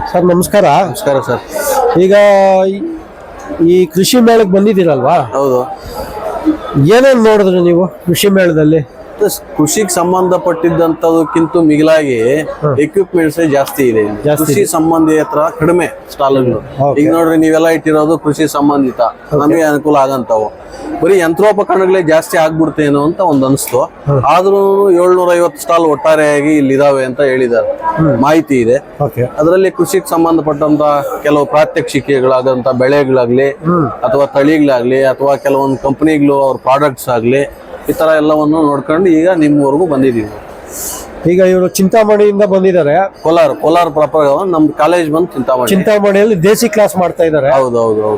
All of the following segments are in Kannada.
ಸರ್ ನಮಸ್ಕಾರ. ನಮಸ್ಕಾರ ಸರ್. ಈಗ ಈ ಕೃಷಿ ಮೇಳಕ್ಕೆ ಬಂದಿದ್ದೀರಲ್ವಾ? ಹೌದು. ಏನೇನು ನೋಡಿದ್ರಿ ನೀವು ಕೃಷಿ ಮೇಳದಲ್ಲಿ? ಕೃಷಿಗೆ ಸಂಬಂಧಪಟ್ಟಿದ್ದಂತದಕ್ಕಿಂತ ಮಿಗಿಲಾಗಿ ಎಕ್ವಿಪ್ಮೆಂಟ್ಸ್ ಜಾಸ್ತಿ ಇದೆ. ಕೃಷಿ ಸಂಬಂಧಿತರ ಕಡಿಮೆ ಸ್ಟಾಲ್ಗಳು. ಈಗ ನೋಡ್ರಿ, ನೀವೆಲ್ಲ ಇಟ್ಟಿರೋದು ಕೃಷಿ ಸಂಬಂಧಿತ, ನಮಗೆ ಅನುಕೂಲ ಆಗಂತಾವು. ಬರೀ ಯಂತ್ರೋಪಕರಣಗಳೇ ಜಾಸ್ತಿ ಆಗ್ಬಿಡ್ತೇನೋ ಅಂತ ಒಂದ್ ಅನಿಸ್ತು. ಆದ್ರೂ 750 ಸ್ಟಾಲ್ ಒಟ್ಟಾರೆಯಾಗಿ ಇಲ್ಲಿ ಇದಾವೆ ಅಂತ ಹೇಳಿದ್ದಾರೆ, ಮಾಹಿತಿ ಇದೆ. ಅದರಲ್ಲಿ ಕೃಷಿಗೆ ಸಂಬಂಧಪಟ್ಟಂತ ಕೆಲವು ಪ್ರಾತ್ಯಕ್ಷಿಕೆಗಳಾದಂತ ಬೆಳೆಗಳಾಗ್ಲಿ ಅಥವಾ ತಳಿಗಳಾಗ್ಲಿ ಅಥವಾ ಕೆಲವೊಂದು ಕಂಪನಿಗಳು ಅವ್ರ ಪ್ರಾಡಕ್ಟ್ಸ್ ಆಗ್ಲಿ, ಈ ತರ ಎಲ್ಲವನ್ನು ನೋಡ್ಕೊಂಡು ಈಗ ನಿಮ್ಮವರೆಗೂ ಬಂದಿದ್ದೀವಿ. ಈಗ ಇವರು ಚಿಂತಾಮಣಿಯಿಂದ ಬಂದಿದ್ದಾರೆ. ಕೋಲಾರ ಪ್ರಾಪರ್ ನಮ್ದು ಕಾಲೇಜ್ ಬಂದು ಚಿಂತಾಮಣಿಯಲ್ಲಿ ದೇಸಿ ಕ್ಲಾಸ್ ಮಾಡ್ತಾ ಇದ್ದಾರೆ. ಹೌದು.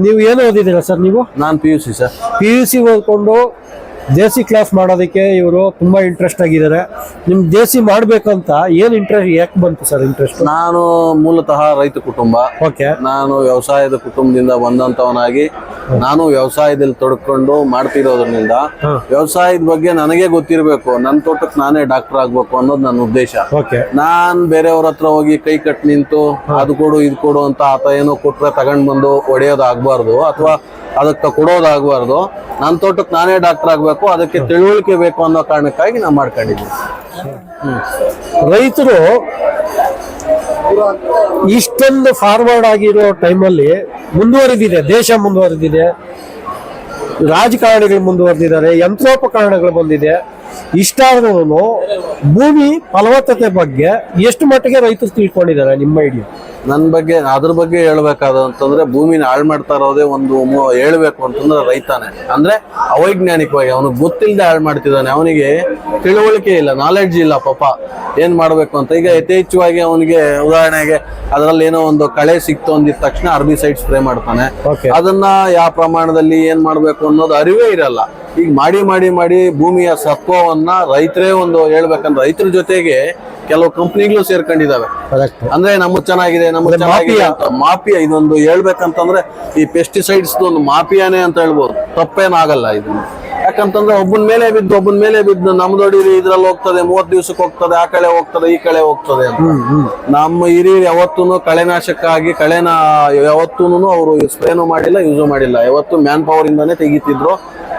ನೀವು ಏನು ಓದಿದ್ದೀರಾ ಸರ್? ನೀವು? ನಾನು PUC ಸರ್. PUC ಓದ್ಕೊಂಡು ದೇಸಿ ಕ್ಲಾಸ್ ಮಾಡೋದಕ್ಕೆ ಇವರು ತುಂಬಾ ಇಂಟ್ರೆಸ್ಟ್ ಆಗಿದ್ದಾರೆ. ನಿಮ್ ದೇಸಿ ಮಾಡ್ಬೇಕಂತ ಏನ್ ಇಂಟ್ರೆಸ್ಟ್, ಯಾಕೆ ಬಂತು ಸರ್ ಇಂಟ್ರೆಸ್ಟ್? ನಾನು ಮೂಲತಃ ರೈತ ಕುಟುಂಬ. ನಾನು ವ್ಯವಸಾಯದ ಕುಟುಂಬದಿಂದ ಬಂದಂತವನಾಗಿ ನಾನು ವ್ಯವಸಾಯದಲ್ಲಿ ತೊಡ್ಕೊಂಡು ಮಾಡ್ತಿರೋದ್ರಿಂದ ವ್ಯವಸಾಯದ ಬಗ್ಗೆ ನನಗೆ ಗೊತ್ತಿರಬೇಕು, ನನ್ನ ತೋಟಕ್ಕೆ ನಾನೇ ಡಾಕ್ಟರ್ ಆಗ್ಬೇಕು ಅನ್ನೋದು ನನ್ನ ಉದ್ದೇಶ. ನಾನ್ ಬೇರೆಯವ್ರ ಹತ್ರ ಹೋಗಿ ಕೈ ಕಟ್ ನಿಂತು ಅದು ಕೊಡು ಇದು ಕೊಡು ಅಂತ ಆತ ಏನೋ ಕೊಟ್ರೆ ತಗೊಂಡ್ ಬಂದು ಹೊಡೆಯೋದಾಗಬಾರ್ದು ಅಥವಾ ಅದಕ್ಕೆ ಕೊಡೋದಾಗಬಾರ್ದು. ನನ್ನ ತೋಟಕ್ಕೆ ನಾನೇ ಡಾಕ್ಟರ್ ಆಗ್ಬೇಕು, ಅದಕ್ಕೆ ತಿಳುವಳಿಕೆ ಬೇಕು ಅನ್ನೋ ಕಾರಣಕ್ಕಾಗಿ ನಾವು ಮಾಡ್ಕೊಂಡಿದ್ದೀವಿ. ರೈತರು ಇಷ್ಟೊಂದು ಫಾರ್ವರ್ಡ್ ಆಗಿರೋ ಟೈಮಲ್ಲಿ ಮುಂದುವರೆದಿದೆ, ದೇಶ ಮುಂದುವರೆದಿದೆ, ರಾಜಕಾರಣಿಗಳು ಮುಂದುವರೆದಿದ್ದಾರೆ, ಯಂತ್ರೋಪಕರಣಗಳು ಬಂದಿದೆ. ಇಷ್ಟಾದ್ರೂ ಭೂಮಿ ಫಲವತ್ತತೆ ಬಗ್ಗೆ ಎಷ್ಟು ಮಟ್ಟಿಗೆ ರೈತರು ತಿಳ್ಕೊಂಡಿದ್ದಾರೆ ನಿಮ್ಮ ಐಡಿಯಾ? ನನ್ನ ಬಗ್ಗೆ ಅದ್ರ ಬಗ್ಗೆ ಹೇಳ್ಬೇಕಾದಂತಂದ್ರೆ ಭೂಮಿನ ಹಾಳು ಮಾಡ್ತಾ ಇರೋದೇ ಒಂದು ಹೇಳ್ಬೇಕು ಅಂತಂದ್ರೆ ರೈತಾನೆ. ಅಂದ್ರೆ ಅವೈಜ್ಞಾನಿಕವಾಗಿ ಅವನಿಗೆ ಗೊತ್ತಿಲ್ಲದೆ ಹಾಳು ಮಾಡ್ತಿದ್ದಾನೆ, ಅವನಿಗೆ ತಿಳುವಳಿಕೆ ಇಲ್ಲ, ನಾಲೆಡ್ಜ್ ಇಲ್ಲ ಪಾಪ ಏನ್ ಮಾಡ್ಬೇಕು ಅಂತ. ಈಗ ಯಥೇಚ್ಛವಾಗಿ ಅವನಿಗೆ ಉದಾಹರಣೆಗೆ ಅದರಲ್ಲಿ ಏನೋ ಒಂದು ಕಳೆ ಸಿಕ್ತು ಅಂದಿದ ತಕ್ಷಣ ಅರ್ಬಿಸೈಡ್ ಸ್ಪ್ರೇ ಮಾಡ್ತಾನೆ. ಅದನ್ನ ಯಾವ ಪ್ರಮಾಣದಲ್ಲಿ ಏನ್ ಮಾಡ್ಬೇಕು ಅನ್ನೋದು ಅರಿವೇ ಇರಲ್ಲ. ಈಗ ಮಾಡಿ ಭೂಮಿಯ ಸತ್ವವನ್ನ ರೈತರೇ ಒಂದು ಹೇಳ್ಬೇಕಂದ್ರೆ ರೈತರ ಜೊತೆಗೆ ಕೆಲವು ಕಂಪ್ನಿಗಳು ಸೇರ್ಕೊಂಡಿದಾವೆ. ಅಂದ್ರೆ ನಮ್ದು ಚೆನ್ನಾಗಿದೆ ಮಾಫಿಯಾ ಇದೊಂದು ಹೇಳ್ಬೇಕಂತಂದ್ರೆ ಈ ಪೆಸ್ಟಿಸೈಡ್ಸ್ ಒಂದು ಮಾಫಿಯಾನೇ ಅಂತ ಹೇಳ್ಬೋದು, ತಪ್ಪೇನಾಗಲ್ಲ ಇದನ್ನ. ಯಾಕಂತಂದ್ರೆ ಒಬ್ಬನ ಮೇಲೆ ಬಿದ್ದು ನಮ್ದೊಡಿರಿ ಇದ್ರಲ್ಲಿ ಹೋಗ್ತದೆ, 30 ದಿವಸಕ್ಕೆ ಹೋಗ್ತದೆ, ಆ ಕಡೆ ಹೋಗ್ತದೆ, ಈ ಕಡೆ ಹೋಗ್ತದೆ ಅಂತ. ನಮ್ಮ ಹಿರಿಯರು ಯಾವತ್ತೂ ಕಳೆನಾಶಕ್ಕಾಗಿ ಕಳೆನ ಯಾವತ್ತೂ ಅವರು ಸ್ಪ್ರೇನು ಮಾಡಿಲ್ಲ, ಯೂಸು ಮಾಡಿಲ್ಲ. ಯಾವತ್ತು ಮ್ಯಾನ್ ಪವರ್ ಇಂದಾನೆ ತೆಗಿತಿದ್ರು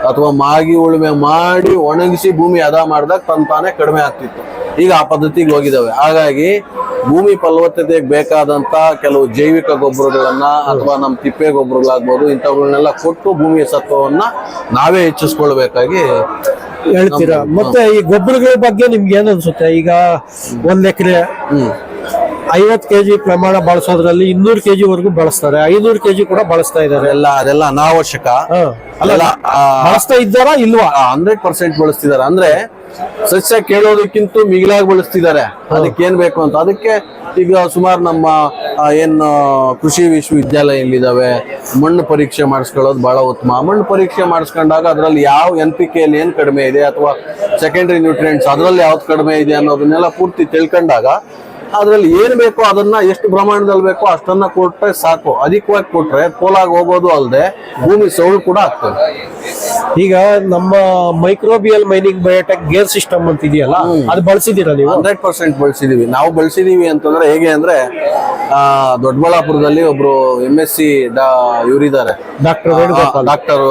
ಅಥವಾ ಮಾಗಿ ಉಳುಮೆ ಮಾಡಿ ಒಣಗಿಸಿ ಭೂಮಿ ಹದ ಮಾಡಿದಾಗ ತಾನೇ ಕಡಿಮೆ ಆಗ್ತಿತ್ತು. ಈಗ ಆ ಪದ್ಧತಿಗೆ ಹೋಗಿದ್ದಾವೆ. ಹಾಗಾಗಿ ಭೂಮಿ ಫಲವತ್ತತೆಗೆ ಬೇಕಾದಂತ ಕೆಲವು ಜೈವಿಕ ಗೊಬ್ಬರಗಳನ್ನ ಅಥವಾ ನಮ್ಮ ತಿಪ್ಪೆ ಗೊಬ್ಬರಗಳಾಗ್ಬೋದು ಇಂಥವುಗಳನ್ನೆಲ್ಲ ಕೊಟ್ಟು ಭೂಮಿಯ ಸತ್ವವನ್ನ ನಾವೇ ಹೆಚ್ಚಿಸ್ಕೊಳ್ಬೇಕಾಗಿ ಹೇಳ್ತೀರಾ. ಮತ್ತೆ ಈ ಗೊಬ್ಬರಗಳ ಬಗ್ಗೆ ನಿಮ್ಗೆ ಏನ್ ಅನ್ಸುತ್ತೆ? ಈಗ 1 ಎಕರೆ 50 kg ಪ್ರಮಾಣ ಬಳಸೋದ್ರಲ್ಲಿ 200 kg ವರೆಗೂ ಬಳಸ್ತಾರೆ, 500 kg ಕೂಡ ಬಳಸ್ತಾ ಇದಾರೆ. ಅದೆಲ್ಲ ಅನಾವಶ್ಯಕ ಬಳಸ್ತಾ ಇದ್ದಾರಾ ಇಲ್ವಾ? 100% ಬಳಸ್ತಿದಾರೆ. ಅಂದ್ರೆ ಸಸ್ಯ ಕೇಳೋದಕ್ಕಿಂತ ಮಿಗಿಲಾಗಿ ಬಳಸ್ತಿದ್ದಾರೆ. ಅದಕ್ಕೆ ಏನ್ ಬೇಕು ಅಂತ. ಅದಕ್ಕೆ ಈಗ ಸುಮಾರು ನಮ್ಮ ಏನು ಕೃಷಿ ವಿಶ್ವವಿದ್ಯಾಲಯ ಇಲ್ಲಿದ್ದಾವೆ, ಮಣ್ಣು ಪರೀಕ್ಷೆ ಮಾಡಿಸ್ಕೊಳ್ಳೋದು ಬಹಳ ಉತ್ತಮ. ಮಣ್ಣು ಪರೀಕ್ಷೆ ಮಾಡಿಸ್ಕೊಂಡಾಗ ಅದರಲ್ಲಿ ಯಾವ NPK ಯಲ್ಲಿ ಏನ್ ಕಡಿಮೆ ಇದೆ ಅಥವಾ ಸೆಕೆಂಡರಿ ನ್ಯೂಟ್ರಿಯೆಂಟ್ಸ್ ಅದರಲ್ಲಿ ಯಾವ್ದು ಕಡಿಮೆ ಇದೆ ಅನ್ನೋದನ್ನೆಲ್ಲ ಪೂರ್ತಿ ತಿಳ್ಕೊಂಡಾಗ ಅದ್ರಲ್ಲಿ ಏನ್ ಬೇಕೋ ಅದನ್ನ ಎಷ್ಟು ಪ್ರಮಾಣದಲ್ಲಿ ಬೇಕೋ ಅಷ್ಟನ್ನ ಕೊಟ್ರೆ ಸಾಕು. ಅಧಿಕವಾಗಿ ಕೊಟ್ರೆ ಪೋಲಾಗಿ ಹೋಗೋದು ಅಲ್ಲದೆ ಭೂಮಿ ಸೌಳು ಕೂಡ ಆಗ್ತದೆ. ಈಗ ನಮ್ಮ microbial mining biotech gear system ಅಂತ ಇದೆಯಲ್ಲ, ಅದು ಬಳಸಿದೀರಾ ನೀವು? 100% ಬಳಸಿದೀವಿ. ನಾವು ಬಳಸಿದೀವಿ ಅಂತಂದ್ರೆ ಹೇಗೆ ಅಂದ್ರೆ ದೊಡ್ಡಬಳ್ಳಾಪುರದಲ್ಲಿ ಒಬ್ರು MSc ಇವರಿದ್ದಾರೆ, ಡಾಕ್ಟರ್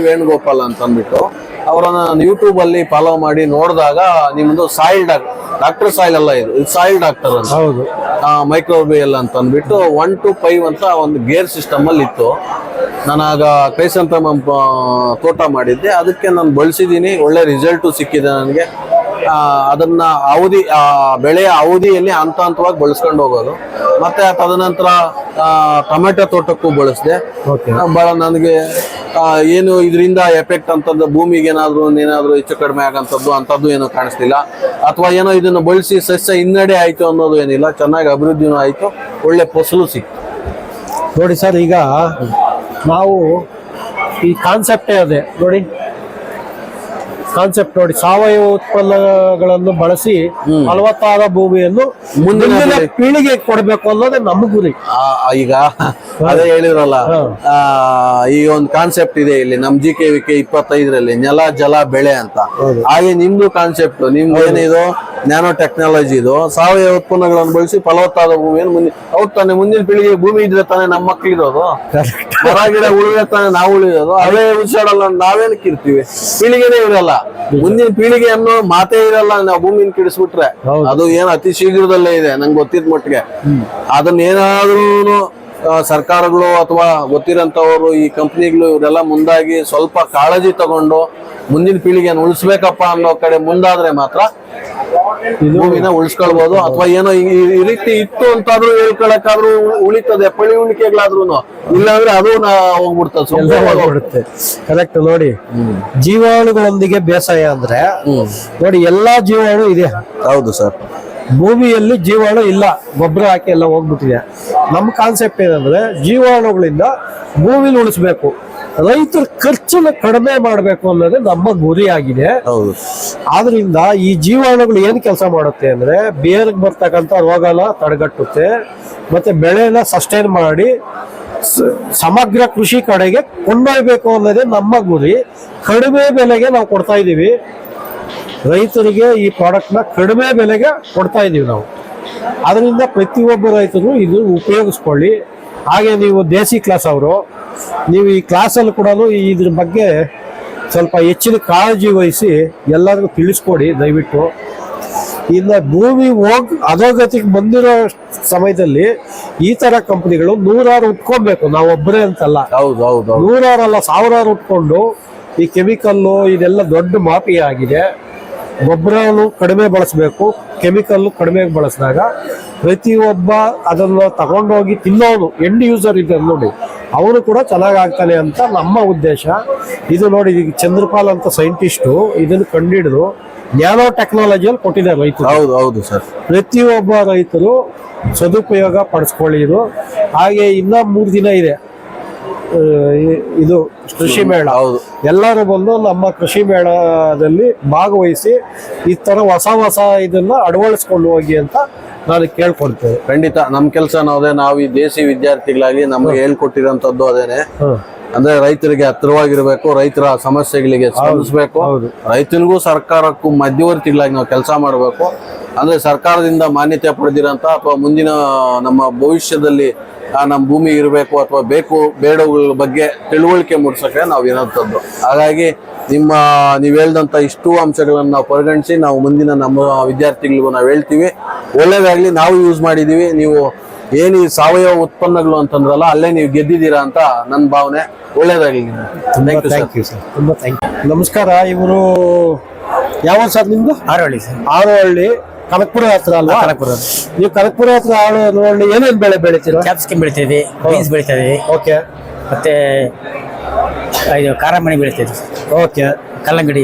ವೇಣುಗೋಪಾಲ್ ಅಂತ ಅಂದ್ಬಿಟ್ಟು ಅವರನ್ನ ನಾನು ಯೂಟ್ಯೂಬ್ ಅಲ್ಲಿ ಫಾಲೋ ಮಾಡಿ ನೋಡಿದಾಗ ನಿಮ್ದು ಸಾಯಿಲ್ ಡಾಕ್ಟರ್ ಸಾಯಿಲ್ ಅಲ್ಲ, ಇದು ಸಾಯಿಲ್ ಡಾಕ್ಟರ್ ಅಂತ ಮೈಕ್ರೋಬಿಯಲ್ ಅಂತ ಅಂದ್ಬಿಟ್ಟು 1 to 5 ಅಂತ ಒಂದು ಗೇರ್ ಸಿಸ್ಟಮ್ ಅಲ್ಲಿ ಇತ್ತು. ನಾನಾಗ ಕ್ರೈಸಂಥೆಮಮ್ ತೋಟ ಮಾಡಿದ್ದೆ, ಅದಕ್ಕೆ ನಾನು ಬಳಸಿದ್ದೀನಿ. ಒಳ್ಳೆ ರಿಸಲ್ಟು ಸಿಕ್ಕಿದೆ ನನಗೆ. ಅದನ್ನ ಬೆಳೆಯ ಅವಧಿಯಲ್ಲಿ ಹಂತವಾಗಿ ಬಳಸ್ಕೊಂಡು ಹೋಗೋದು. ಮತ್ತೆ ತದನಂತರ ಟೊಮೆಟೊ ತೋಟಕ್ಕೂ ಬಳಸಿದೆ. ಬಹಳ ನನಗೆ ಏನು ಇದರಿಂದ ಎಫೆಕ್ಟ್ ಅಂತದ್ದು ಭೂಮಿಗೆ ಏನಾದ್ರು ಹೆಚ್ಚು ಕಡಿಮೆ ಆಗಂತದ್ದು ಏನು ಕಾಣಿಸ್ತಿಲ್ಲ. ಅಥವಾ ಏನೋ ಇದನ್ನು ಬಳಸಿ ಸಸ್ಯ ಹಿನ್ನಡೆ ಆಯ್ತು ಅನ್ನೋದು ಏನಿಲ್ಲ, ಚೆನ್ನಾಗಿ ಅಭಿವೃದ್ಧಿನೂ ಆಯ್ತು, ಒಳ್ಳೆ ಫಸಲು ಸಿಕ್ತು. ನೋಡಿ ಸರ್, ಈಗ ನಾವು ಈ ಕಾನ್ಸೆಪ್ಟೇ ಅದೇ ನೋಡಿ, ಕಾನ್ಸೆಪ್ಟ್ ನೋಡಿ, ಸಾವಯವ ಉತ್ಪನ್ನಗಳನ್ನು ಬಳಸಿ ಫಲವತ್ತಾದ ಭೂಮಿಯನ್ನು ಮುಂದಿನ ಪೀಳಿಗೆ ಕೊಡಬೇಕು ಅನ್ನೋದೇ ನಮ್ಮ ಗುರಿ. ಈಗ ಅದೇ ಹೇಳಿದ್ರಲ್ಲ, ಈ ಒಂದು ಕಾನ್ಸೆಪ್ಟ್ ಇದೆ ಇಲ್ಲಿ ನಮ್ GKVK 25ರಲ್ಲಿ ನೆಲ ಜಲ ಬೆಳೆ ಅಂತ. ಹಾಗೆ ನಿಮ್ದು ಕಾನ್ಸೆಪ್ಟ್, ನಿಮ್ದು ಏನಿದು ನ್ಯಾನೋ ಟೆಕ್ನಾಲಜಿ, ಇದು ಸಾವಯವ ಉತ್ಪನ್ನಗಳನ್ನು ಬಳಸಿ ಫಲವತ್ತಾದ ಭೂಮಿಯನ್ನು ಅವ್ರು ತಾನೆ ಮುಂದಿನ ಪೀಳಿಗೆ ಭೂಮಿ ಇದ್ರೆ ತಾನೆ ನಮ್ಮ ಮಕ್ಳಿರೋದು, ಮರ ಗಿಡ ಉಳಿದ್ರೆ ತಾನೆ ನಾವು ಉಳಿಯೋದು. ಅವೇ ಉಸಿರಾಡಲ್ಲ, ನಾವೇನಕ್ಕೆ ಇರ್ತೀವಿ? ಪೀಳಿಗೆನೇ ಇರಲ್ಲ, ಮುಂದಿನ ಪೀಳಿಗೆ ಅನ್ನೋ ಮಾತೇ ಇರಲ್ಲ. ನಾವು ಭೂಮಿನ ಕಿಡಿಸ್ಬಿಟ್ರೆ ಅದು ಏನು ಅತಿ ಶೀಘ್ರದಲ್ಲೇ ಇದೆ ನಂಗೆ ಗೊತ್ತಿದ್ ಮಟ್ಟಿಗೆ. ಅದನ್ನ ಏನಾದ್ರೂ ಸರ್ಕಾರಗಳು ಅಥವಾ ಗೊತ್ತಿರೋಂಥವ್ರು, ಈ ಕಂಪ್ನಿಗಳು ಇವರೆಲ್ಲ ಮುಂದಾಗಿ ಸ್ವಲ್ಪ ಕಾಳಜಿ ತಗೊಂಡು ಮುಂದಿನ ಪೀಳಿಗೆಯನ್ನು ಉಳಿಸ್ಬೇಕಪ್ಪ ಅನ್ನೋ ಕಡೆ ಮುಂದಾದ್ರೆ ಮಾತ್ರ ಭೂಮಿನ ಉಳಿಸ್ಕೊಳ್ಬಹುದು. ಅಥವಾ ಏನೋ ಈ ರೀತಿ ಇತ್ತು ಅಂತಾದ್ರೂ ಹೇಳ್ಕೊಳಕಾದ್ರೂ ಉಳಿತದೆ, ಪಳಿ ಉಳಿಕೆಗಳಾದ್ರೂ. ಇಲ್ಲಾಂದ್ರೆ ಅದು ಹೋಗ್ಬಿಡುತ್ತೆ. ಕರೆಕ್ಟ್ ನೋಡಿ, ಜೀವಾಣುಗಳೊಂದಿಗೆ ಬೇಸಾಯ ಅಂದ್ರೆ ನೋಡಿ ಎಲ್ಲಾ ಜೀವಾಣು ಇದೆ. ಹೌದು ಸರ್, ಭೂಮಿಯಲ್ಲಿ ಜೀವಾಣು ಇಲ್ಲ, ಗೊಬ್ಬರ ಹಾಕಿ ಎಲ್ಲ ಹೋಗ್ಬಿಟ್ಟಿದೆ. ನಮ್ಮ ಕಾನ್ಸೆಪ್ಟ್ ಏನಂದ್ರೆ ಜೀವಾಣುಗಳಿಂದ ಭೂಮಿನ ಉಳಿಸ್ಬೇಕು, ರೈತರ ಖರ್ಚನ್ನ ಕಡಿಮೆ ಮಾಡಬೇಕು ಅನ್ನೋದೇ ನಮ್ಮ ಗುರಿ ಆಗಿದೆ. ಆದ್ರಿಂದ ಈ ಜೀವಾಣುಗಳು ಏನ್ ಕೆಲಸ ಮಾಡುತ್ತೆ ಅಂದ್ರೆ ಬೇರ್ಗೆ ಬರ್ತಕ್ಕಂಥ ರೋಗನ ತಡೆಗಟ್ಟುತ್ತೆ, ಮತ್ತೆ ಬೆಳೆನ ಸಸ್ಟೈನ್ ಮಾಡಿ ಸಮಗ್ರ ಕೃಷಿ ಕಡೆಗೆ ಕೊಂಡೊಯ್ಬೇಕು ಅನ್ನೋದೇ ನಮ್ಮ ಗುರಿ. ಕಡಿಮೆ ಬೆಲೆಗೆ ನಾವು ಕೊಡ್ತಾ ಇದೀವಿ ರೈತರಿಗೆ, ಈ ಪ್ರಾಡಕ್ಟ್ನ ಕಡಿಮೆ ಬೆಲೆಗೆ ಕೊಡ್ತಾ ಇದೀವಿ ನಾವು. ಅದರಿಂದ ಪ್ರತಿಯೊಬ್ಬ ರೈತರು ಇದು ಉಪಯೋಗಿಸ್ಕೊಳ್ಳಿ. ಹಾಗೆ ನೀವು ದೇಸಿ ಕ್ಲಾಸ್ ಅವರು, ನೀವು ಈ ಕ್ಲಾಸಲ್ಲಿ ಕೂಡ ಇದ್ರ ಬಗ್ಗೆ ಸ್ವಲ್ಪ ಹೆಚ್ಚಿನ ಕಾಳಜಿ ವಹಿಸಿ ಎಲ್ಲರಿಗೂ ತಿಳಿಸ್ಕೊಡಿ ದಯವಿಟ್ಟು. ಇನ್ನು ಭೂಮಿ ಅಧೋಗತಿಗೆ ಬಂದಿರೋ ಸಮಯದಲ್ಲಿ ಈ ತರ ಕಂಪನಿಗಳು ನೂರಾರು ಉಟ್ಕೊಬೇಕು, ನಾವು ಒಬ್ಬರೇ ಅಂತಲ್ಲ, ನೂರಾರಲ್ಲ ಸಾವಿರಾರು ಉಟ್ಕೊಂಡು ಈ ಕೆಮಿಕಲ್ಲು ಇದೆಲ್ಲ ದೊಡ್ಡ ಮಾಫಿಯಾ ಆಗಿದೆ. ಗೊಬ್ಬರನು ಕಡಿಮೆ ಬಳಸಬೇಕು, ಕೆಮಿಕಲ್ ಕಡಿಮೆ ಬಳಸಿದಾಗ ಪ್ರತಿಯೊಬ್ಬ ಅದನ್ನು ತಗೊಂಡೋಗಿ ತಿನ್ನೋನು ಎಂಡ್ ಯೂಸರ್ ಇದೆ ನೋಡಿ, ಅವನು ಕೂಡ ಚೆನ್ನಾಗಾಗ್ತಾನೆ ಅಂತ ನಮ್ಮ ಉದ್ದೇಶ. ಇದು ನೋಡಿ, ಈಗ ಚಂದ್ರಪಾಲ್ ಅಂತ ಸೈಂಟಿಸ್ಟು ಇದನ್ನು ಕಂಡುಹಿಡಿದು ನ್ಯಾನೋ ಟೆಕ್ನಾಲಜಿಯಲ್ಲಿ ಕೊಟ್ಟಿದ್ದಾರೆ ರೈತರು. ಹೌದು ಸರ್, ಪ್ರತಿಯೊಬ್ಬ ರೈತರು ಸದುಪಯೋಗ ಪಡಿಸ್ಕೊಳ್ಳಿರು. ಹಾಗೆ ಇನ್ನ 3 ದಿನ ಇದೆ ಇದು ಕೃಷಿ ಮೇಳ. ಎಲ್ಲರೂ ಬಂದು ನಮ್ಮ ಕೃಷಿ ಮೇಳದಲ್ಲಿ ಭಾಗವಹಿಸಿ ಈ ತರ ಹೊಸ ಇದನ್ನ ಅಳವಡಿಸ್ಕೊಂಡು ಹೋಗಿ ಅಂತ ನಾನು ಕೇಳ್ಕೊಡ್ತೇವೆ. ಖಂಡಿತ ನಮ್ ಕೆಲಸ ನಾವು ಈ ದೇಸಿ ವಿದ್ಯಾರ್ಥಿಗಳಾಗಿ ನಮ್ಗೆ ಹೇಳ್ಕೊಟ್ಟಿರೋಂಥದ್ದು ಅದೇನೆ. ಅಂದ್ರೆ ರೈತರಿಗೆ ಹತ್ತಿರವಾಗಿರ್ಬೇಕು, ರೈತರ ಸಮಸ್ಯೆಗಳಿಗೆ ಸ್ಪಂದಿಸ್ಬೇಕು, ರೈತನಿಗೂ ಸರ್ಕಾರಕ್ಕೂ ಮಧ್ಯವರ್ತಿಗಳಾಗಿ ನಾವು ಕೆಲಸ ಮಾಡಬೇಕು. ಅಂದ್ರೆ ಸರ್ಕಾರದಿಂದ ಮಾನ್ಯತೆ ಪಡೆದಿರೋಂಥ ಅಥವಾ ಮುಂದಿನ ನಮ್ಮ ಭವಿಷ್ಯದಲ್ಲಿ ನಮ್ಮ ಭೂಮಿ ಇರಬೇಕು ಅಥವಾ ಬೇಕು ಬೇಡಗಳ ಬಗ್ಗೆ ತಿಳುವಳಿಕೆ ಮೂಡಿಸೋಕೆ ನಾವು ಇರೋಂಥದ್ದು. ಹಾಗಾಗಿ ನೀವು ಹೇಳ್ದಂಥ ಇಷ್ಟು ಅಂಶಗಳನ್ನು ನಾವು ಪರಿಗಣಿಸಿ ನಾವು ಮುಂದಿನ ನಮ್ಮ ವಿದ್ಯಾರ್ಥಿಗಳಿಗೂ ನಾವು ಹೇಳ್ತೀವಿ, ಒಳ್ಳೇದಾಗ್ಲಿ. ನಾವು ಯೂಸ್ ಮಾಡಿದೀವಿ, ನೀವು ಏನು ಈ ಸಾವಯವ ಉತ್ಪನ್ನಗಳು ಅಂತಂದ್ರಲ್ಲ ಅಲ್ಲೇ ನೀವು ಗೆದ್ದಿದ್ದೀರಾ ಅಂತ ನನ್ನ ಭಾವನೆ. ಒಳ್ಳೇದಾಗ್ಲಿ. ಥ್ಯಾಂಕ್ ಯು ಸರ್, ತುಂಬಾ ಥ್ಯಾಂಕ್ ಯು. ನಮಸ್ಕಾರ. ಇವರು ಯಾವ ಸರ್ ನಿಮ್ದು? ಆರೋಹಳ್ಳಿ ಸರ್. ಆರೋಹಳ್ಳಿ ಕನಕಪುರ ಹತ್ರ ಅಲ್ವಾ? ಕನಕಪುರ. ನೀವು ಕನಕಪುರ ಹತ್ರ ಆರೋಹಳ್ಳಿ ಏನೇನ್ ಬೆಳೆ ಬೆಳಿತೀರಾ? ಕ್ಯಾಪ್ಸಿಕಮ್ ಬೆಳಿತೀವಿ, ಬೀನ್ಸ್ ಬೆಳಿತೀವಿ, ಓಕೆ, ಮತ್ತೆ ಇದು ಖಾರಮಣಿ ಬೆಳಿತೀವಿ, ಓಕೆ, ಕಲ್ಲಂಗಡಿ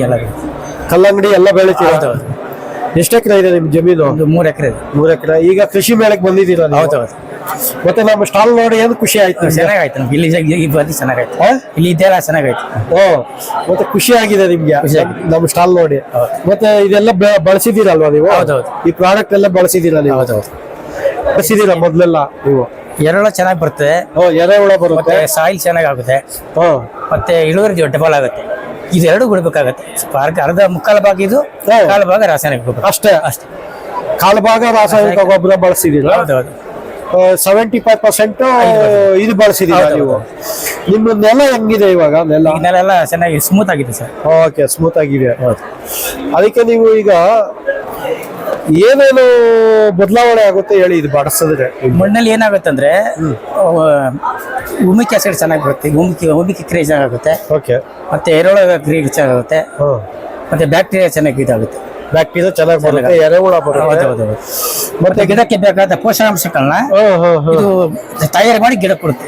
ಎಲ್ಲ ಬೆಳಿತೀವಿ. ಎಷ್ಟು ಎಕರೆ ಇದೆ ನಿಮ್ ಜಮೀನು? ಒಂದು 3 ಎಕರೆ. 3 ಎಕರೆ. ಈಗ ಕೃಷಿ ಮೇಳಕ್ಕೆ ಬಂದಿದ್ದೀರಾ? ಹೌದೌದು. ಮತ್ತೆ ನಮ್ಮ ಸ್ಟಾಲ್ ನೋಡಿ ಏನು ಖುಷಿ ಆಯ್ತು? ಚೆನ್ನಾಗಾಯ್ತು, ಇಲ್ಲಿ ಬಂದು ಚೆನ್ನಾಗಾಯ್ತು, ಇಲ್ಲಿ ಇದೆಲ್ಲ ಚೆನ್ನಾಗಾಯ್ತು. ಮತ್ತೆ ಖುಷಿ ಆಗಿದೆ ನಿಮ್ಗೆ ನಮ್ಮ ಸ್ಟಾಲ್ ನೋಡಿ? ಮತ್ತೆ ಇದೆಲ್ಲ ಬಳಸಿದ್ದೀರಲ್ವಾ ನೀವು? ಹೌದೌದು. ಈ ಪ್ರಾಡಕ್ಟ್ ಎಲ್ಲ ಬಳಸಿದ್ದೀರಾ ನೀವು? ಹೌದೌದು, ಬಳಸಿದ್ದೀರಾ ಮೊದ್ಲೆಲ್ಲ ನೀವು? ಎರೆಹುಳ ಚೆನ್ನಾಗಿ ಬರುತ್ತೆ, ಎರೆಹುಳ ಬರುತ್ತೆ, ಸಾಯಿಲ್ ಚೆನ್ನಾಗುತ್ತೆ, ಮತ್ತೆ ಇಳುವರಿ ಡಬಲ್ ಆಗುತ್ತೆ. ಇದೆರಡು ಬಿಡ್ಬೇಕಾಗತ್ತೆ. ಅರ್ಧ ಮುಕ್ಕಾಲು ಭಾಗ ಇದು, ಕಾಲು ಭಾಗ ರಾಸಾಯನಿಕ ಗೊಬ್ಬರ. ಅಷ್ಟೇ. ಕಾಲು ಭಾಗ ರಾಸಾಯನಿಕ ಗೊಬ್ಬರ ಬಳಸಿದ್ದೀರಾ? 75% ಇದು ಬಳಸಿದ್ದೀರಾ ನೀವು? ನಿಮ್ಮ ನೆಲ ಹೆಂಗಿದೆ ಇವಾಗ? ನೆಲ ಚೆನ್ನಾಗಿ ಸ್ಮೂತ್ ಆಗಿದೆ ಸರ್. ಓಕೆ, ಸ್ಮೂತ್ ಆಗಿದೆ. ಅದಕ್ಕೆ ನೀವು ಈಗ ಏನೇನು ಬದಲಾವಣೆ ಆಗುತ್ತೆ ಹೇಳಿ ಇದು ಬಳಸಿದ್ರೆ? ಮಣ್ಣಲ್ಲಿ ಏನಾಗುತ್ತೆ ಅಂದ್ರೆ ಹುಮಿಕ್ ಆಸಿಡ್ ಚೆನ್ನಾಗಿ ಬರುತ್ತೆ, ಹುಮಿಕ್ ಕ್ರಿಯೆ ಚೆನ್ನಾಗುತ್ತೆ, ಓಕೆ, ಮತ್ತೆ ಎರೆಹುಳ ಕ್ರಿಯೆ ಚೆನ್ನಾಗುತ್ತೆ, ಮತ್ತೆ ಬ್ಯಾಕ್ಟೀರಿಯಾ ಚೆನ್ನಾಗಿ ಇದಾಗುತ್ತೆ. ಬ್ಯಾಕ್ಟೀರಿಯಾ ಚೆನ್ನಾಗಿ ಬರುತ್ತೆ, ಎರೆಹುಳ ಬರುತ್ತೆ. ಮತ್ತೆ ಗಿಡಕ್ಕೆ ಬೇಕಾದ ಪೋಷಕಾಂಶಗಳನ್ನ ಇದು ತಯಾರು ಮಾಡಿ ಗಿಡ ಕೊಡುತ್ತೆ.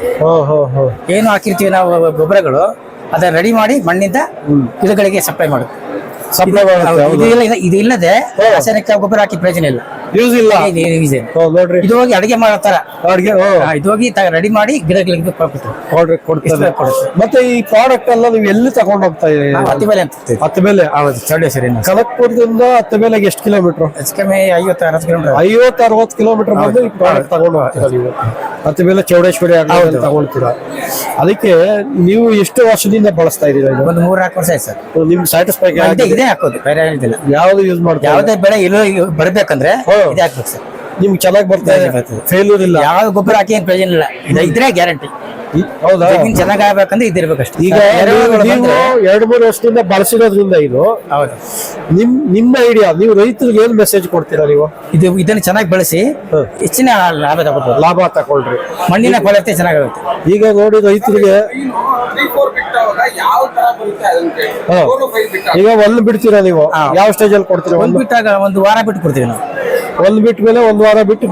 ಏನು ಹಾಕಿರ್ತೀವಿ ನಾವು ಗೊಬ್ಬರಗಳು, ಅದನ್ನ ರೆಡಿ ಮಾಡಿ ಮಣ್ಣಿಂದ ಗಿಡಗಳಿಗೆ ಸಪ್ಲೈ ಮಾಡುತ್ತೆ. ಇದು ಇಲ್ಲದೆ ರಾಸಾಯನಿಕ ಗೊಬ್ಬರ ಹಾಕಿ ಪ್ರಯೋಜನ ಇಲ್ಲ. ಯೂಸ್ ಇಲ್ಲ. use ಇಲ್ಲ. ನೋಡ್ರಿ ಇದು ಹೋಗಿ ಅಡಿಗೆ ಮಾಡತ್ತಾರ, ಅಡ್ಗೆ ಇದು ಹೋಗಿ ರೆಡಿ ಮಾಡಿ ಗಿಡಗಳಿಗೆ ಆರ್ಡರ್ ಕೊಡ್ತಾರೆ. ಮತ್ತೆ ಈ ಪ್ರಾಡಕ್ಟ್ ಎಲ್ಲ ನೀವು ಎಲ್ಲಿ ತಗೊಂಡ್ ಹೋಗ್ತಾ ಇದ್ದೀರಿ? ಹತ್ತಿ ಬೆಲೆ ಅಂತ ಇರ್ತೈತಿ. ಹತ್ತು ಮೇಲೆ ಹೌದು, ಚೌಡೇಶ್ವರಿ ಕನಕಪುರದಿಂದ ಹತ್ತು ಮೇಲೆಗೆ ಎಷ್ಟು ಕಿಲೋಮೀಟರ್? ಹೆಚ್ಚು ಕಮ್ಮಿ 50-60 ಕಿಲೋಮೀಟರ್. 50-60 ಕಿಲೋಮೀಟರ್ ಬಂದು ಈ ಪ್ರಾಡಕ್ಟ್ ತಗೊಂಡು ಹೋಗ್ತೀರಾ ನೀವು? ಹತ್ತು ಮೇಲೆ ಚೌಡೇಶ್ವರಿ ತಗೊಳ್ತೀರಾ. ಅದಕ್ಕೆ ನೀವು ಎಷ್ಟು ವರ್ಷದಿಂದ ಬಳಸ್ತಾ ಇದ್ದೀರಾ ಇದು? ಒಂದು 3-4 ವರ್ಷ ಆಯ್ತು ಸರ್. ನಿಮ್ಗೆ ಸ್ಯಾಟಿಸ್ಫೈ ಇದೇ ಹಾಕೋದು, ಬೇರೆ ಏನಿಲ್ಲ. ಯಾವ್ದು ಯೂಸ್ ಮಾಡ್ತೀರಾ? ಯಾವುದೇ ಬೆಳೆ ಬರ್ಬೇಕಂದ್ರೆ ಇದೇ ಹಾಕ್ಬೇಕು ಸರ್. ನಿಮ್ಗೆ ಚೆನ್ನಾಗಿ ಬರ್ತಾ ಇದೆ, ಫೇಲ್ಯೂರ್ ಇಲ್ಲ. ಯಾವ ಗೊಬ್ಬರ ಹಾಕಿ ಏನ್ ಪ್ರಯೋಜನ ಇಲ್ಲ, ಇದ್ರೆ ಗ್ಯಾರಂಟಿ. ಹೌದಾ? ಜಮೀನ್ ಚೆನ್ನಾಗ್ ಆಗ್ಬೇಕಂದ್ರೆ ಇದಿರ್ಬೇಕಷ್ಟೇ. ಈಗ ನೀವು 2-3 ವರ್ಷದಿಂದ ಬಳಸಿರೋದ್ರಿಂದ ಇದು ಹೌದು. ನಿಮ್ಮ ಐಡಿಯಾ, ನೀವು ರೈತರಿಗೆ ಏನ್ ಮೆಸೇಜ್ ಕೊಡ್ತೀರಾ ನೀವು? ಇದನ್ನ ಚೆನ್ನಾಗಿ ಬಳಸಿ ಹೆಚ್ಚಿನ ಲಾಭ ತಗೋಬಹುದು. ಲಾಭ ತಗೊಳ್ರಿ, ಮಣ್ಣಿನ ಫಲವತ್ತತೆ ಚೆನ್ನಾಗುತ್ತೆ. ಈಗ ನೋಡಿ ರೈತರಿಗೆ ಈಗ ಒಂದು ಬಿಡ್ತೀರಾ ನೀವು? ಯಾವ ಸ್ಟೇಜ್ ಅಲ್ಲಿ ಕೊಡ್ತೀರಾ? ಒಂದ್ ಬಿಟ್ಟಾಗ 1 ವಾರ ಬಿಟ್ಟು ಕೊಡ್ತೀವಿ ನಾವು. ಒಂದ್ ಬಿಟ್ಟ ಮೇಲೆ 1 ವಾರ ಬಿಟ್ಟು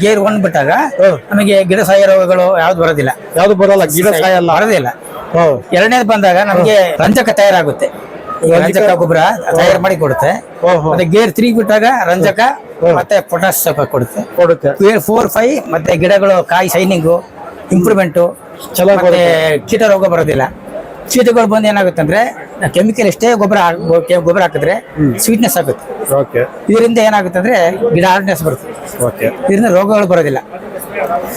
ಗೇರ್ 1 ಬಿಟ್ಟಾಗ ನಮಗೆ ಗಿಡ ಸಾಯ ರೋಗಗಳು ಯಾವ್ದು ಬರೋದಿಲ್ಲ. ಯಾವ್ದು ಬರಲ್ಲ, ಗಿಡ ಸಾಯಲ್ಲ, ಬರೋದೇ ಇಲ್ಲ. ಎರಡನೇದು ಬಂದಾಗ ನಮಗೆ ರಂಜಕ ತಯಾರಾಗುತ್ತೆ. ರಂಜಕ ಗೊಬ್ಬರ ತಯಾರು ಮಾಡಿ ಕೊಡುತ್ತೆ. ಮತ್ತೆ ಗೇರ್ 3 ಬಿಟ್ಟಾಗ ರಂಜಕ ಮತ್ತೆ ಪೊಟಾಶ್ ಕೊಡುತ್ತೆ. ಗೇರ್ 4, 5 ಮತ್ತೆ ಗಿಡಗಳು ಕಾಯಿ ಶೈನಿಂಗು ಇಂಪ್ರೂವ್ಮೆಂಟ್ ಮತ್ತೆ ಕೀಟ ರೋಗ ಬರೋದಿಲ್ಲ. ಕೀಟಗಳು ಬಂದು ಏನಾಗುತ್ತೆ ಅಂದ್ರೆ ಕೆಮಿಕಲ್ ಎಷ್ಟೇ ಗೊಬ್ಬರ ಹಾಕಿದ್ರೆ ಸ್ವೀಟ್ನೆಸ್ ಆಗುತ್ತೆ. ಇದರಿಂದ ಏನಾಗುತ್ತೆ ಅಂದ್ರೆ ಗಿಡ ಹಾರ್ಡ್ನೆಸ್ ಬರುತ್ತೆ. ಇದರಿಂದ ರೋಗಗಳು ಬರೋದಿಲ್ಲ.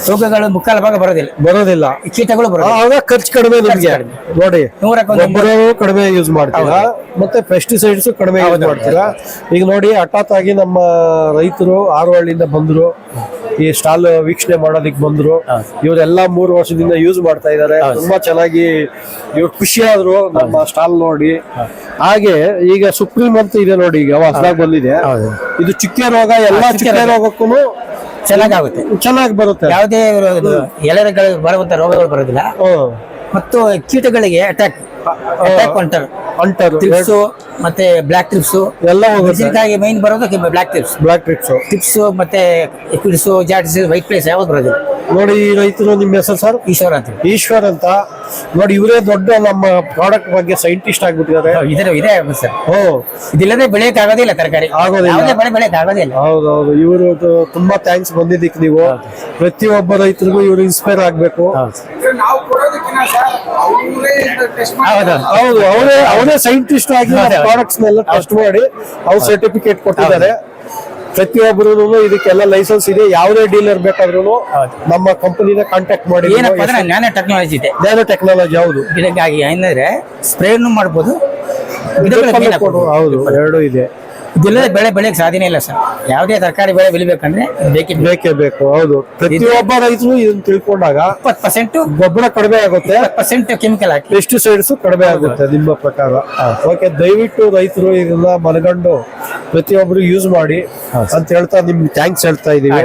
ರೋಗಗಳು ಮುಕ್ಕಾಲು ಭಾಗ ಬರೋದಿಲ್ಲ. ಕೀಟಗಳು ಬರೋದಿಲ್ಲ. ಖರ್ಚು ಕಡಿಮೆ ನಿಮ್ಗೆ. ನೋಡಿ, 100 ಕಡಿಮೆ ಯೂಸ್ ಮಾಡ್ತೀರಾ, ಮತ್ತೆ ಪೆಸ್ಟಿಸೈಡ್ಸ್ ಕಡಿಮೆ ಯೂಸ್ ಮಾಡ್ತೀರಾ. ಈಗ ನೋಡಿ, ಹಠಾತ್ ಆಗಿ ನಮ್ಮ ರೈತರು ಆರೋಹಳ್ಳಿಯಿಂದ ಬಂದ್ರು, ಈ ಸ್ಟಾಲ್ ವೀಕ್ಷಣೆ ಮಾಡೋದಿಕ್ ಬಂದ್ರು. ಇವರೆಲ್ಲ 3 ವರ್ಷದಿಂದ ಯೂಸ್ ಮಾಡ್ತಾ ಇದಾರೆ. ತುಂಬಾ ಚೆನ್ನಾಗಿ ಇವ್ರು ಖುಷಿ ಆದ್ರು ನಮ್ಮ ಸ್ಟಾಲ್ ನೋಡಿ. ಹಾಗೆ ಈಗ ಸುಪ್ರೀಂ ಅಂತ ಇದೆ ನೋಡಿ, ಈಗ ಹೊಸದಾಗಿ ಬಂದಿದೆ. ಇದು ಚುಕ್ಕೆ ರೋಗ, ಎಲ್ಲಾ ಚುಕ್ಕೆ ರೋಗಕ್ಕೂ ಚೆನ್ನಾಗಿ ಬರುತ್ತೆ. ಯಾವುದೇ ಎಲೆಗಳು ಬರುವಂತ ರೋಗಗಳು ಬರೋದಿಲ್ಲ. ಮತ್ತು ಕೀಟಗಳಿಗೆ ಅಟ್ಯಾಕ್ ಟ್ರಿಪ್ಸ್ ಮತ್ತೆ ಬ್ಲಾಕ್ ಟ್ರಿಪ್ಸ್ ಎಲ್ಲ ಮೈನ್ ಬರೋದು ಬ್ಲಾಕ್ ಟ್ರಿಪ್ಸ್ ಮತ್ತೆ ಪಿಡ್ಸು, ಜಾಟಿಸ್, ವೈಟ್ ಪ್ಲೇಸ್ ಯಾವ್ದು ಬರೋದಿಲ್ಲ. ನೋಡಿ, ಈ ರೈತರು ನಿಮ್ಮ ಹೆಸರು ಸರ್? ಈಶ್ವರ್ ಅಂತ. ನೋಡಿ, ಇವರೇ ದೊಡ್ಡ ನಮ್ಮ ಪ್ರಾಡಕ್ಟ್ ಬಗ್ಗೆ ಸೈಂಟಿಸ್ಟ್ ಆಗ್ಬಿಟ್ಟಿದ್ದಾರೆ. ಇದೆ ಸರ್. ಇದಿಲ್ಲದೆ ಬೆಳೆಯಕ್ ಆಗೋದಿಲ್ಲ, ತರಕಾರಿ ಬೆಳೆಯಕ್ ಆಗೋದಿಲ್ಲ. ಹೌದೌದು. ಇವರು ತುಂಬಾ ಥ್ಯಾಂಕ್ಸ್ ಬಂದಿದ್ದಕ್ಕೆ. ನೀವು ಪ್ರತಿಯೊಬ್ಬ ರೈತರಿಗೂ ಇವರು ಇನ್ಸ್ಪೈರ್ ಆಗ್ಬೇಕು. ಹೌದು, ಅವರೇ ಸೈಂಟಿಸ್ಟ್ ಆಗಿ ಪ್ರಾಡಕ್ಟ್ಸ್ ನೆಲ್ಲ ಟೆಸ್ಟ್ ಮಾಡಿ ಅವ್ರು ಸರ್ಟಿಫಿಕೇಟ್ ಕೊಟ್ಟಿದ್ದಾರೆ. ಪ್ರತಿಯೊಬ್ಬರು ಇದಕ್ಕೆಲ್ಲ ಲೈಸೆನ್ಸ್ ಇದೆ. ಯಾವುದೇ ಡೀಲರ್ ಬೇಕಾದ್ರೂ ನಮ್ಮ ಕಂಪನಿನ ಕಾಂಟ್ಯಾಕ್ಟ್ ಮಾಡಿ. ನ್ಯಾನೋ ಟೆಕ್ನಾಲಜಿ ಇದೆ. ನ್ಯಾನೋ ಟೆಕ್ನಾಲಜಿ, ಹೌದು. ಗಿಡಕ್ಕಾಗಿ ಏನಂದ್ರೆ ಸ್ಪ್ರೇನು ಮಾಡ್ಬೋದು, ಹೌದು, ಎರಡು ಇದೆ. ಇದೆಲ್ಲದೆ ಬೆಳೆ ಬೆಳೆಯಕ್ಕೆ ಸಾಧ್ಯನೇ ಇಲ್ಲ ಸರ್. ಯಾವುದೇ ತರಕಾರಿ ಬೆಳೆ ಬೆಳಿಬೇಕಂದ್ರೆ ಬೇಕೇ ಬೇಕು. ಹೌದು, ಪ್ರತಿಯೊಬ್ಬ ರೈತರು ಇದನ್ನ ತಿಳ್ಕೊಂಡಾಗ 20% ಗೊಬ್ಬರ ಕಡಿಮೆ ಆಗುತ್ತೆ, 20% ಕೆಮಿಕಲ್ ಹಾಕಿ ಪೆಸ್ಟಿಸೈಡ್ಸ್ ಕಡಿಮೆ ಆಗುತ್ತೆ ನಿಮ್ಮ ಪ್ರಕಾರ. ಓಕೆ, ದಯವಿಟ್ಟು ರೈತರು ಇದನ್ನ ಮನಗಂಡು ಪ್ರತಿಯೊಬ್ಬರು ಯೂಸ್ ಮಾಡಿ ಅಂತ ಹೇಳ್ತಾ ನಿಮ್ಗೆ ಥ್ಯಾಂಕ್ಸ್ ಹೇಳ್ತಾ ಇದೀವಿ.